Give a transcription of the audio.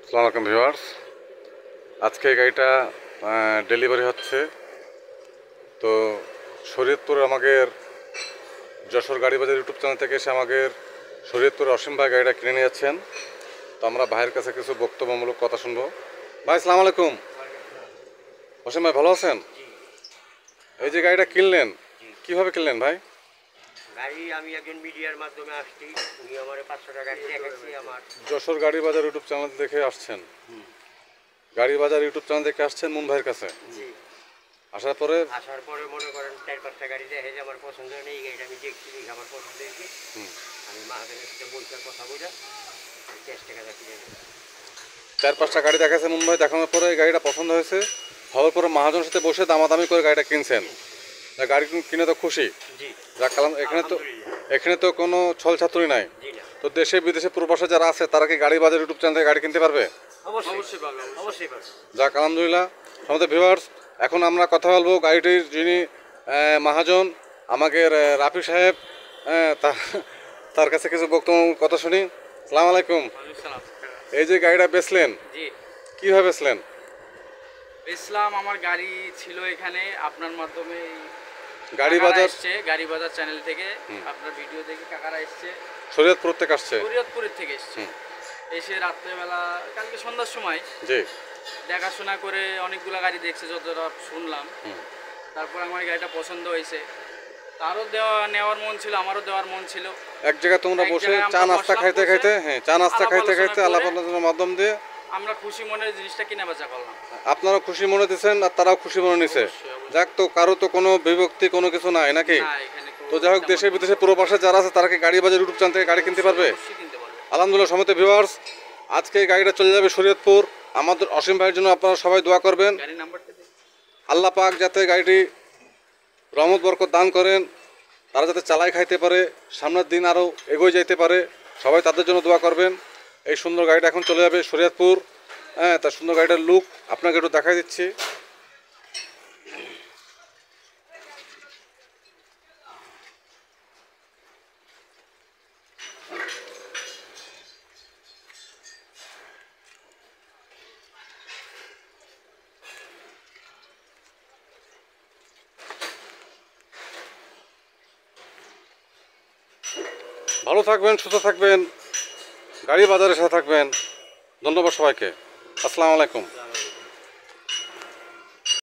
আসসালামু আলাইকুম ভিউয়ার্স। আজকে এই গাড়িটা ডেলিভারি হচ্ছে। তো শরীয়তপুর আমাদের যশোর গাড়ি বাজার ইউটিউব চ্যানেল থেকে এসে আমাদের শরীয়তপুর অসীম ভাই গাড়িটা কিনে নিয়ে যাচ্ছেন। তো আমরা ভাইয়ের কাছে কিছু বক্তব্যমূলক কথা শুনবো। ভাই আসসালামু আলাইকুম। অসীম ভাই ভালো আছেন? এই যে গাড়িটা কিনলেন, কিভাবে কিনলেন ভাই? গাড়ি আমি একজন মিডিয়ার মাধ্যমে আসছি। উনি আমার 500 টাকা দেখাচ্ছি আমার। যশোর গাড়ি বাজার ইউটিউব চ্যানেল দেখে আসছেন? গাড়ি বাজার ইউটিউব চ্যানেল দেখে আসছেন মুন ভাইয়ের কাছে? জি। আসার পরে মনে করেন 4-5টা গাড়ি দেখে যে আমার পছন্দ নেই, এই গাড়িটা আমি দেখছি, দেখে আমার পছন্দ হয়েছে। আমি মাহাজনের সাথে বইটার কথা বলে 10 টাকা কিনে নেব। 4-5টা গাড়ি দেখাচ্ছে মুন ভাই, দেখানোর পরে এই গাড়িটা পছন্দ হয়েছে, হওয়ার পরে মহাজনের সাথে বসে দামাদামি করে গাড়িটা কিনছেন। গাড়ি কিনে তো খুশি? জি। যাক কালাম, এখানে তো কোনো ছল ছাত্রই নাই। জি না। তো দেশে বিদেশে প্রবাসে যারা আছে তারা কি গাড়ি বাজার ইউটিউব চ্যানেল থেকে গাড়ি কিনতে পারবে? অবশ্যই পাবে, অবশ্যই পাবে। যাক আলহামদুলিল্লাহ। আমাদের ভিউয়ার্স, এখন আমরা কথা বলবো গাড়িটির যিনি মহাজন আমাদের রাফি সাহেব, তার কাছে কিছু বক্তব্য কথা শুনি। আসসালামু আলাইকুম। এই যে গাড়িটা বেচলেন, জি, কিভাবে বেচলেন? ইসলাম আমার গাড়ি ছিল এখানে, আপনার মাধ্যমে গাড়ি কাকারা বাজার এসছে, গাড়ি বাজার চ্যানেল থেকে আপনার ভিডিও দেখে কাকারা এসছে, শরীয়তপুর থেকে আসছে? শরীয়তপুরের থেকে এসছে। এসে রাত্রেবেলা কালকে সন্ধ্যার সময় জি। দেখাশোনা করে অনেকগুলো গাড়ি দেখছে যতটা শুনলাম। তারপর আমার গাড়িটা পছন্দ হয়েছে, তারও নেওয়ার মন ছিল, আমারও দেওয়ার মন ছিল। এক জায়গায় তোমরা এক বসে জায়গায় চা আমরা নাস্তা বসলাম, খাইতে বসে খাইতে, হ্যাঁ চা নাস্তা আলাপ খাইতে আলোচনা খাইতে করে আলাপ আলোচনার মাধ্যম দিয়ে আমরা খুশি মনে জিনিসটা কিনা বেচা করলাম। আপনারা খুশি মনে দিচ্ছেন আর তারাও খুশি মনে নিছে। অবশ্যই। যাক, তো কারো তো কোনো বিভক্তি কোনো কিছু নাই নাকি? না, এখানে তো যাই হোক, দেশে বিদেশে প্রবাসে যারা আছে তারা কি গাড়ি বাজার ইউটিউব চ্যানেল থেকে গাড়ি কিনতে পারবে? অবশ্যই কিনতে পারবে। আলহামদুলিল্লাহ। সমস্ত ভিউয়ার্স, আজকে এই গাড়িটা চলে যাবে শরীয়তপুর। আমাদের অসীম ভাইয়ের জন্য আপনারা সবাই দোয়া করবেন। গাড়ির নাম্বারটা দিন। আল্লাহ পাক যাতে গাড়িটি রহমত বরকত দান করেন, তারা যাতে চালাই খাইতে পারে, সামনের দিন আরও এগিয়ে যাইতে পারে, সবাই তাদের জন্য দোয়া করবেন। এই সুন্দর গাড়িটা এখন চলে যাবে শরীয়তপুর। হ্যাঁ, তার সুন্দর গাড়িটার লুক আপনাকে একটু দেখাই দিচ্ছি। ভালো থাকবেন, সুস্থ থাকবেন, গাড়ি বাজারের সাথে থাকবেন। ধন্যবাদ সবাইকে। আসসালামু আলাইকুম।